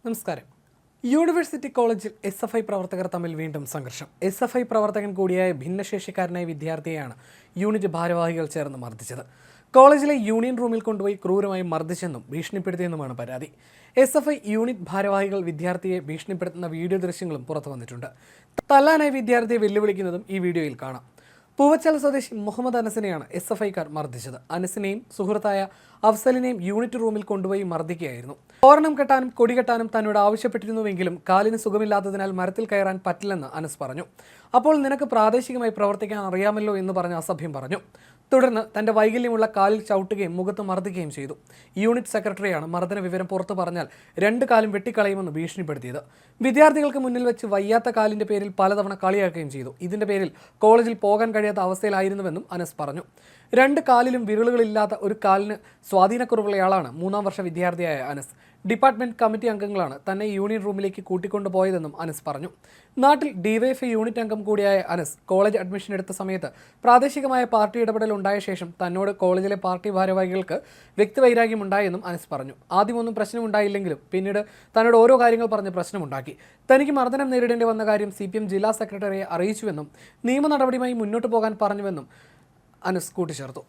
നമസ്കാരം. യൂണിവേഴ്സിറ്റി കോളേജിൽ SFI പ്രവർത്തകർ തമ്മിൽ വീണ്ടും സംഘർഷം. SFI പ്രവർത്തകൻ കൂടിയായ ഭിന്നശേഷിക്കാരനായ വിദ്യാർത്ഥിയെയാണ് യൂണിറ്റ് ഭാരവാഹികൾ ചേർന്ന് മർദ്ദിച്ചത്. കോളേജിലെ യൂണിയൻ റൂമിൽ കൊണ്ടുപോയി ക്രൂരമായി മർദ്ദിച്ചെന്നും ഭീഷണിപ്പെടുത്തിയെന്നുമാണ് പരാതി. SFI യൂണിറ്റ് ഭാരവാഹികൾ വിദ്യാർത്ഥിയെ ഭീഷണിപ്പെടുത്തുന്ന വീഡിയോ ദൃശ്യങ്ങളും പുറത്തു വന്നിട്ടുണ്ട്. തല്ലാനായി വിദ്യാർത്ഥിയെ വെല്ലുവിളിക്കുന്നതും ഈ വീഡിയോയിൽ കാണാം. പൂവച്ചൽ സ്വദേശി മുഹമ്മദ് അനസിനെയാണ് SFIക്കാർ മർദ്ദിച്ചത്. അനസിനെയും സുഹൃത്തായ അഫ്സലിനെയും യൂണിറ്റ് റൂമിൽ കൊണ്ടുപോയി മർദ്ദിക്കുകയായിരുന്നു. തോരണം കെട്ടാനും കൊടി കെട്ടാനും തന്നോട് ആവശ്യപ്പെട്ടിരുന്നുവെങ്കിലും കാലിന് സുഖമില്ലാത്തതിനാൽ മരത്തിൽ കയറാൻ പറ്റില്ലെന്ന് അനസ് പറഞ്ഞു. അപ്പോൾ നിനക്ക് പ്രാദേശികമായി പ്രവർത്തിക്കാൻ അറിയാമല്ലോ എന്ന് പറഞ്ഞ് അസഭ്യം പറഞ്ഞു. തുടർന്ന് തന്റെ വൈകല്യമുള്ള കാലിൽ ചവിട്ടുകയും മുഖത്ത് മർദ്ദിക്കുകയും ചെയ്തു. യൂണിറ്റ് സെക്രട്ടറിയാണ് മർദ്ദന വിവരം പുറത്തു പറഞ്ഞാൽ 2 കാലും വെട്ടിക്കളയുമെന്ന് ഭീഷണിപ്പെടുത്തിയത്. വിദ്യാർത്ഥികൾക്ക് മുന്നിൽ വെച്ച് വയ്യാത്ത കാലിന്റെ പേരിൽ പലതവണ കളിയാക്കുകയും ചെയ്തു. ഇതിന്റെ പേരിൽ കോളേജിൽ പോകാൻ കഴിയാത്ത അവസ്ഥയിലായിരുന്നുവെന്നും അനസ് പറഞ്ഞു. 2 കാലിലും വിരലുകളില്ലാത്ത ഒരു കാലിന് സ്വാധീനക്കുറവുള്ളയാളാണ് 3ാം വർഷ വിദ്യാർത്ഥിയായ അനസ്. ഡിപ്പാർട്ട്മെന്റ് കമ്മിറ്റി അംഗങ്ങളാണ് തന്നെ യൂണിയൻ റൂമിലേക്ക് കൂട്ടിക്കൊണ്ടുപോയതെന്നും അനസ് പറഞ്ഞു. നാട്ടിൽ DYFI യൂണിറ്റ് അംഗം കൂടിയായ അനസ് കോളേജ് അഡ്മിഷൻ എടുത്ത സമയത്ത് പ്രാദേശികമായ പാർട്ടി ഇടപെടൽ ഉണ്ടായ ശേഷം തന്നോട് കോളേജിലെ പാർട്ടി ഭാരവാഹികൾക്ക് വ്യക്തിവൈരാഗ്യം ഉണ്ടായെന്നും അനസ് പറഞ്ഞു. ആദ്യമൊന്നും പ്രശ്നമുണ്ടായില്ലെങ്കിലും പിന്നീട് തന്നോട് ഓരോ കാര്യങ്ങൾ പറഞ്ഞ് പ്രശ്നമുണ്ടാക്കി. തനിക്ക് മർദ്ദനം നേരിടേണ്ടി വന്ന കാര്യം CPM ജില്ലാ സെക്രട്ടറിയെ അറിയിച്ചുവെന്നും നിയമ നടപടിയുമായി മുന്നോട്ട് പോകാൻ പറഞ്ഞുവെന്നും അനസ് കൂട്ടിച്ചേർത്തു.